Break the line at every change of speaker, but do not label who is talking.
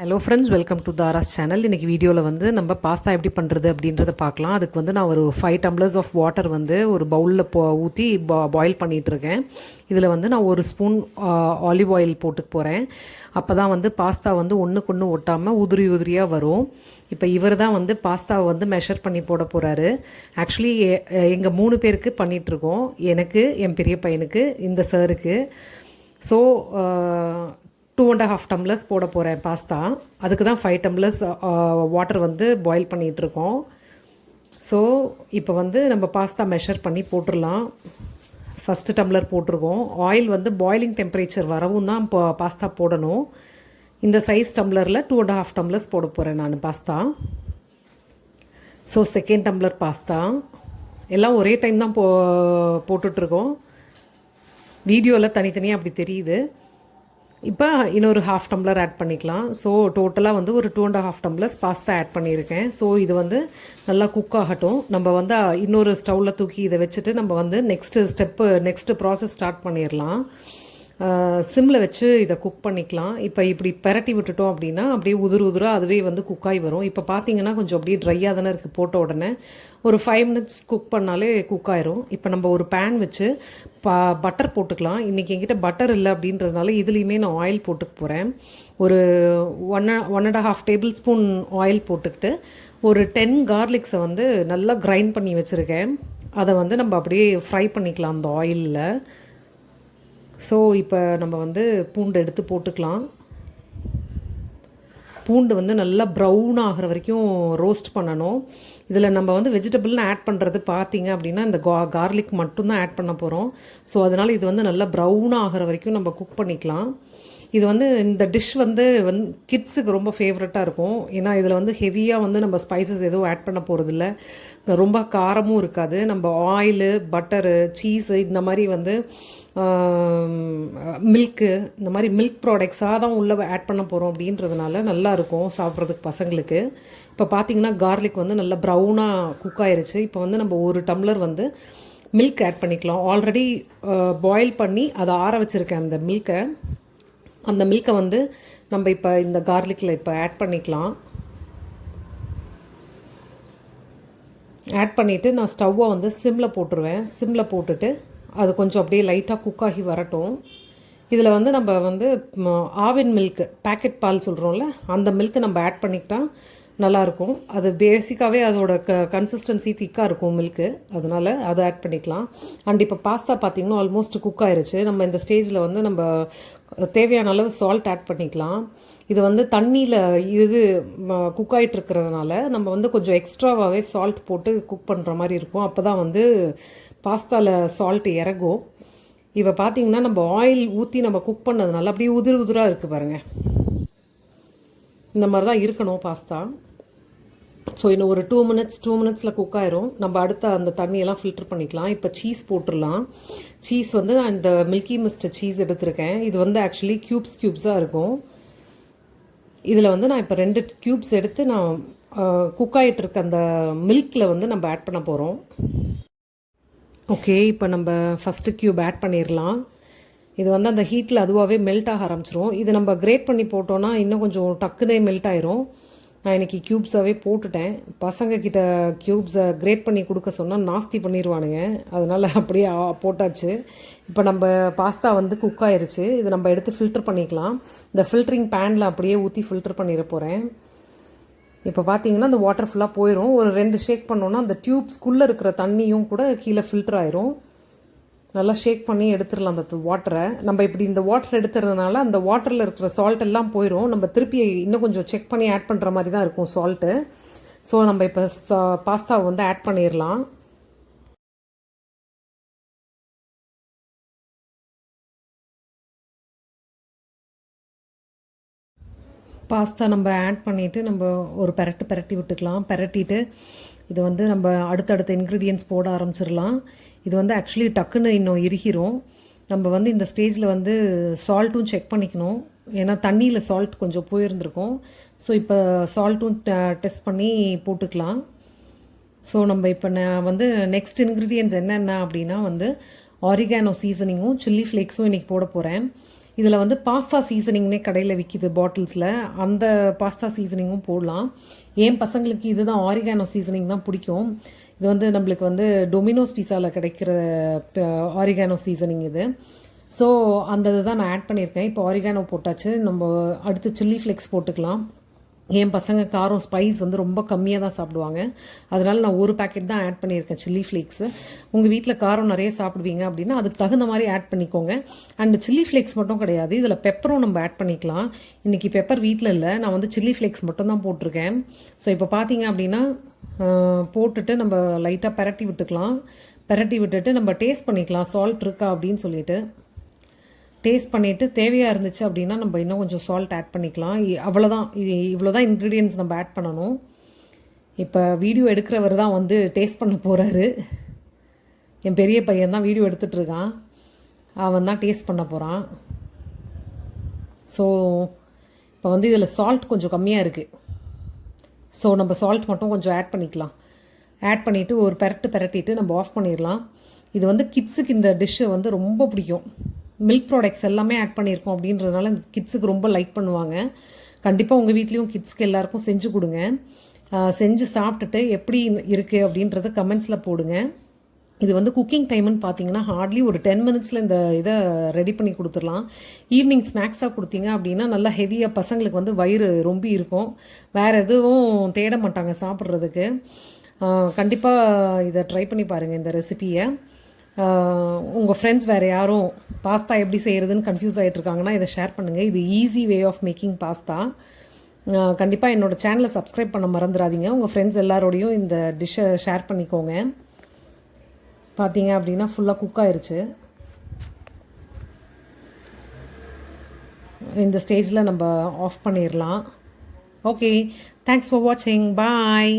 Hello friends, welcome to Tara's channel. இன்றைக்கி வீடியோவில் வந்து நம்ம பாஸ்தா எப்படி பண்ணுறது அப்படின்றத பார்க்கலாம். அதுக்கு வந்து நான் ஒரு 5 டம்ளர்ஸ் ஆஃப் வாட்டர் வந்து ஒரு பவுலில் ஊற்றி பாயில் பண்ணிகிட்ருக்கேன். இதில் வந்து நான் ஒரு ஸ்பூன் ஆலிவ் ஆயில் போட்டுக்க போகிறேன். அப்போ தான் வந்து பாஸ்தா வந்து ஒன்றுக்கு ஒன்று ஒட்டாமல் உதிரி உதிரியாக வரும். இப்போ இவர் தான் வந்து பாஸ்தாவை வந்து மெஷர் பண்ணி போட போகிறாரு. ஆக்சுவலி எங்கள் 3 பேருக்கு பண்ணிகிட்ருக்கோம். எனக்கு, என் பெரிய பையனுக்கு, இந்த சாருக்கு. ஸோ 2.5 டம்ளர்ஸ் போட போகிறேன் பாஸ்தா. அதுக்கு தான் 5 டம்ளர்ஸ் வாட்டர் வந்து பாயில் பண்ணிகிட்ருக்கோம். ஸோ இப்போ வந்து நம்ம பாஸ்தா மெஷர் பண்ணி போட்டுடலாம். ஃபஸ்ட்டு டம்ளர் போட்டிருக்கோம். ஆயில் வந்து பாயிலிங் டெம்பரேச்சர் வரவும் தான் இப்போ பாஸ்தா போடணும். இந்த சைஸ் டம்ளரில் 2.5 டம்ளர்ஸ் போட போகிறேன் நான் pasta. So second tumbler pasta எல்லாம் ஒரே டைம் தான் போட்டுட்ருக்கோம். வீடியோவில் தனித்தனியாக அப்படி தெரியுது. இப்போ இன்னொரு 1/2 டம்ளர் ஆட் பண்ணிக்கலாம். ஸோ டோட்டலாக வந்து ஒரு 2.5 டம்ளர்ஸ் பாஸ்தா ஆட் பண்ணியிருக்கேன். ஸோ இது வந்து நல்லா குக் ஆகட்டும். நம்ம வந்து இன்னொரு ஸ்டவ்வில் தூக்கி இதை வச்சுட்டு நம்ம வந்து நெக்ஸ்ட்டு ப்ராசஸ் ஸ்டார்ட் பண்ணிடலாம். சிம்மில் வச்சு இதை குக் பண்ணிக்கலாம். இப்போ இப்படி பெரட்டி விட்டுட்டோம் அப்படின்னா அப்படியே உதிராக அதுவே வந்து குக்காகி வரும். இப்போ பார்த்தீங்கன்னா கொஞ்சம் அப்படியே ட்ரையாக தானே இருக்குது. போட்ட உடனே ஒரு 5 மினிட்ஸ் குக் பண்ணாலே குக் ஆயிரும். இப்போ நம்ம ஒரு பேன் வச்சு பட்டர் போட்டுக்கலாம். இன்றைக்கி என்கிட்ட பட்டர் இல்லை அப்படின்றதுனால இதுலேயுமே நான் ஆயில் போட்டுக்க போகிறேன். ஒரு 1.5 டேபிள் ஸ்பூன் ஆயில் போட்டுக்கிட்டு ஒரு 10 கார்லிக்ஸை வந்து நல்லா கிரைண்ட் பண்ணி வச்சுருக்கேன். அதை வந்து நம்ம அப்படியே ஃப்ரை பண்ணிக்கலாம் அந்த ஆயிலில். ஸோ இப்போ நம்ம வந்து பூண்டு எடுத்து போட்டுக்கலாம். பூண்டு வந்து நல்லா ப்ரௌன் ஆகிற வரைக்கும் ரோஸ்ட் பண்ணணும். இதில் நம்ம வந்து வெஜிடபிள்னு ஆட் பண்ணுறது பார்த்திங்க அப்படின்னா இந்த கார்லிக் மட்டும்தான் ஆட் பண்ண போகிறோம். ஸோ அதனால் இது வந்து நல்லா ப்ரௌன் ஆகிற வரைக்கும் நம்ம குக் பண்ணிக்கலாம். இது வந்து இந்த டிஷ் வந்து கிட்ஸுக்கு ரொம்ப ஃபேவரட்டாக இருக்கும். ஏன்னா இதில் வந்து ஹெவியாக வந்து நம்ம ஸ்பைசஸ் எதுவும் ஆட் பண்ண போகிறதில்ல. ரொம்ப காரமும் இருக்காது. நம்ம ஆயிலு, பட்டரு, சீஸு இந்த மாதிரி வந்து மில்க்கு, இந்த மாதிரி மில்க் ப்ராடக்ட்ஸாக தான் உள்ளே ஆட் பண்ண போகிறோம் அப்படின்றதுனால நல்லாயிருக்கும் சாப்பிட்றதுக்கு பசங்களுக்கு. இப்போ பார்த்திங்கன்னா கார்லிக் வந்து நல்லா ப்ரௌனாக குக் ஆயிருச்சு. இப்போ வந்து நம்ம ஒரு டம்ளர் வந்து மில்க் ஆட் பண்ணிக்கலாம். ஆல்ரெடி பாயில் பண்ணி அதை ஆற வச்சுருக்கேன் அந்த மில்கை வந்து நம்ம இப்போ இந்த கார்லிக்கில் இப்போ ஆட் பண்ணிக்கலாம். ஆட் பண்ணிவிட்டு நான் ஸ்டவ்வை வந்து சிம்மில் போட்டுருவேன். சிம்மில் போட்டுட்டு அது கொஞ்சம் அப்படியே லைட்டாக குக் ஆகி வரட்டும். இதில் வந்து நம்ம வந்து ஆவின் மில்க்கு, பேக்கெட் பால் சொல்கிறோம்ல, அந்த மில்க்கு நம்ம ஆட் பண்ணிக்கிட்டால் நல்லாயிருக்கும். அது பேசிக்காகவே அதோட கன்சிஸ்டன்சி திக்காக இருக்கும் மில்க்கு. அதனால் அதை ஆட் பண்ணிக்கலாம். அண்ட் இப்போ பாஸ்தா பார்த்திங்கன்னா ஆல்மோஸ்ட் குக் ஆயிருச்சு. நம்ம இந்த ஸ்டேஜில் வந்து நம்ம தேவையான அளவு சால்ட் ஆட் பண்ணிக்கலாம். இது வந்து தண்ணியில் இது குக் ஆகிட்டு இருக்கிறதுனால நம்ம வந்து கொஞ்சம் எக்ஸ்ட்ராவாகவே சால்ட் போட்டு குக் பண்ணுற மாதிரி இருக்கும். அப்போ தான் வந்து பாஸ்தாவில் சால்ட் இறங்கும். இப்போ பார்த்திங்கன்னா நம்ம ஆயில் ஊற்றி நம்ம குக் பண்ணதுனால அப்படியே உதிராக இருக்குது பாருங்கள். இந்த மாதிரி தான் இருக்கணும் பாஸ்தா. ஸோ இன்னும் ஒரு 2 மினிட்ஸில் குக் ஆயிரும். நம்ம அடுத்த அந்த தண்ணியெல்லாம் ஃபில்டர் பண்ணிக்கலாம். இப்போ சீஸ் போட்டுடலாம். சீஸ் வந்து நான் இந்த மில்கி மிஸ்ட் சீஸ் எடுத்திருக்கேன். இது வந்து ஆக்சுவலி க்யூப்ஸாக இருக்கும். இதில் வந்து நான் இப்போ 2 க்யூப்ஸ் எடுத்து நான் குக் ஆகிட்டு இருக்க அந்த மில்கில் வந்து நம்ம ஆட் பண்ண போகிறோம். ஓகே, இப்போ நம்ம ஃபஸ்ட்டு க்யூப் ஆட் பண்ணிடலாம். இது வந்து அந்த ஹீட்டில் அதுவாகவே மெல்ட் ஆக ஆரம்பிச்சிரும். இது நம்ம கிரேட் பண்ணி போட்டோன்னா இன்னும் கொஞ்சம் டக்குனே மெல்ட் ஆயிரும். நான் இன்றைக்கி க்யூப்ஸாகவே போட்டுட்டேன். பசங்கக்கிட்ட க்யூப்ஸை கிரேட் பண்ணி கொடுக்க சொன்னால் நாஸ்தி பண்ணிடுவானுங்க. அதனால் அப்படியே போட்டாச்சு. இப்போ நம்ம பாஸ்தா வந்து குக் ஆயிருச்சு. இதை நம்ம எடுத்து ஃபில்டர் பண்ணிக்கலாம். இந்த ஃபில்டரிங் பேனில் அப்படியே ஊற்றி ஃபில்டர் பண்ணிட போகிறேன். இப்போ பார்த்தீங்கன்னா அந்த வாட்டர் ஃபுல்லாக போயிடும். ஒரு 2 ஷேக் பண்ணோன்னா அந்த டியூப்ஸ்குள்ளே இருக்கிற தண்ணியும் கூட கீழே ஃபில்டர் ஆயிரும். நல்லா ஷேக் பண்ணி எடுத்துடலாம் அந்த வாட்டரை. நம்ம இப்படி இந்த வாட்டர் எடுத்துறதுனால அந்த வாட்டரில் இருக்கிற சால்ட் எல்லாம் போயிடும். நம்ம திருப்பி இன்னும் கொஞ்சம் செக் பண்ணி ஆட் பண்ணுற மாதிரி தான் இருக்கும் சால்ட்டு. ஸோ நம்ம இப்போ பாஸ்தாவை வந்து ஆட் பண்ணிடலாம். பாஸ்தா நம்ம ஆட் பண்ணிவிட்டு நம்ம ஒரு பெரட்டி விட்டுக்கலாம். பெரட்டிட்டு இது வந்து நம்ம அடுத்தடுத்த இன்க்ரீடியன்ட்ஸ் போட ஆரம்பிச்சிடலாம். இது வந்து ஆக்சுவலி டக்குன்னு இன்னும் இறுகிரும். நம்ம வந்து இந்த ஸ்டேஜில் வந்து சால்ட்டும் செக் பண்ணிக்கணும். ஏன்னா தண்ணியில் சால்ட் கொஞ்சம் போயிருந்துருக்கும். ஸோ இப்போ சால்ட்டும் டெஸ்ட் பண்ணி போட்டுக்கலாம். ஸோ நம்ம இப்போ நான் வந்து நெக்ஸ்ட் இன்க்ரீடியன்ட்ஸ் என்னென்ன அப்படின்னா வந்து ஆரிகானோ சீசனிங்கும் சில்லி ஃப்ளேக்ஸும் இன்றைக்கி போட போகிறேன். இதில் வந்து பாஸ்தா சீசனிங்னே கடையில் விற்கிது பாட்டில்ஸில், அந்த பாஸ்தா சீசனிங்கும் போடலாம். என் பசங்களுக்கு இதுதான் ஆரிகானோ சீசனிங் தான் பிடிக்கும். இது வந்து நம்மளுக்கு வந்து டொமினோஸ் பீஸாவில் கிடைக்கிற ஆரிகானோ சீசனிங் இது. ஸோ அந்த இதுதான் நான் ஆட் பண்ணியிருக்கேன். இப்போ ஆரிகானோ போட்டாச்சு. நம்ம அடுத்து சில்லி ஃப்ளேக்ஸ் போட்டுக்கலாம். என் பசங்க காரம் ஸ்பைஸ் வந்து ரொம்ப கம்மியாக தான் சாப்பிடுவாங்க. அதனால் நான் ஒரு பேக்கெட் தான் ஆட் பண்ணியிருக்கேன் சில்லி ஃப்ளேக்ஸு. உங்கள் வீட்டில் காரம் நிறைய சாப்பிடுவீங்க அப்படின்னா அதுக்கு தகுந்த மாதிரி ஆட் பண்ணிக்கோங்க. அண்ட் சில்லி ஃப்ளேக்ஸ் மட்டும் கிடையாது, இதில் பெப்பரும் நம்ம ஆட் பண்ணிக்கலாம். இன்றைக்கி பெப்பர் வீட்டில் இல்லை, நான் வந்து சில்லி ஃப்ளேக்ஸ் மட்டும் தான் போட்டிருக்கேன். ஸோ இப்போ பார்த்தீங்க அப்படின்னா போட்டுட்டு நம்ம லைட்டாக பெரட்டி விட்டுக்கலாம். பெரட்டி விட்டுட்டு நம்ம டேஸ்ட் பண்ணிக்கலாம் சால்ட் இருக்கா அப்படின்னு சொல்லிட்டு. டேஸ்ட் பண்ணிவிட்டு தேவையாக இருந்துச்சு அப்படின்னா நம்ம இன்னும் கொஞ்சம் சால்ட் ஆட் பண்ணிக்கலாம். அவ்வளோதான், இது இவ்வளோ தான் இன்க்ரீடியன்ட்ஸ் நம்ம ஆட் பண்ணணும். இப்போ வீடியோ எடுக்கிறவர் தான் வந்து டேஸ்ட் பண்ண போகிறாரு. என் பெரிய பையன் தான் வீடியோ எடுத்துகிட்ருக்கான், அவன் தான் டேஸ்ட் பண்ண போகிறான். ஸோ இப்போ வந்து இதில் சால்ட் கொஞ்சம் கம்மியாக இருக்குது. ஸோ நம்ம சால்ட் மட்டும் கொஞ்சம் ஆட் பண்ணிக்கலாம். ஆட் பண்ணிவிட்டு ஒரு பெரட்டிட்டு நம்ம ஆஃப் பண்ணிடலாம். இது வந்து கிட்ஸுக்கு இந்த டிஷ்ஷு வந்து ரொம்ப பிடிக்கும். மில்க் ப்ராடக்ட்ஸ் எல்லாமே ஆட் பண்ணியிருக்கோம் அப்படின்றதுனால கிட்ஸுக்கு ரொம்ப லைக் பண்ணுவாங்க. கண்டிப்பாக உங்கள் வீட்லேயும் கிட்ஸ்க்கு எல்லாேருக்கும் செஞ்சு கொடுங்க. செஞ்சு சாப்பிட்டுட்டு எப்படி இருக்குது அப்படின்றத கமெண்ட்ஸில் போடுங்க. இது வந்து குக்கிங் டைம்னு பார்த்தீங்கன்னா ஹார்ட்லி ஒரு 10 மினிட்ஸில் இந்த இதை ரெடி பண்ணி கொடுத்துடலாம். ஈவினிங் ஸ்நாக்ஸாக கொடுத்தீங்க அப்படின்னா நல்லா ஹெவியாக பசங்களுக்கு வந்து வயிறு ரொம்ப இருக்கும், வேறு எதுவும் தேட மாட்டாங்க சாப்பிட்றதுக்கு. கண்டிப்பாக இதை ட்ரை பண்ணி பாருங்கள் இந்த ரெசிபியை. உங்கள் ஃப்ரெண்ட்ஸ் வேறு யாரும் பாஸ்தா எப்படி செய்கிறதுன்னு கன்ஃபியூஸ் ஆகிட்ருக்காங்கன்னா இதை ஷேர் பண்ணுங்கள். இது easy way of making pasta. கண்டிப்பாக என்னோடய சேனலை சப்ஸ்கிரைப் பண்ண மறந்துடாதீங்க. உங்கள் ஃப்ரெண்ட்ஸ் எல்லாரோடையும் இந்த டிஷ்ஷை ஷேர் பண்ணிக்கோங்க. பார்த்தீங்க அப்படின்னா ஃபுல்லாக குக் ஆயிடுச்சு. இந்த ஸ்டேஜில் நம்ம ஆஃப் பண்ணிடலாம். ஓகே, தேங்க்ஸ் ஃபார் வாட்சிங். பாய்.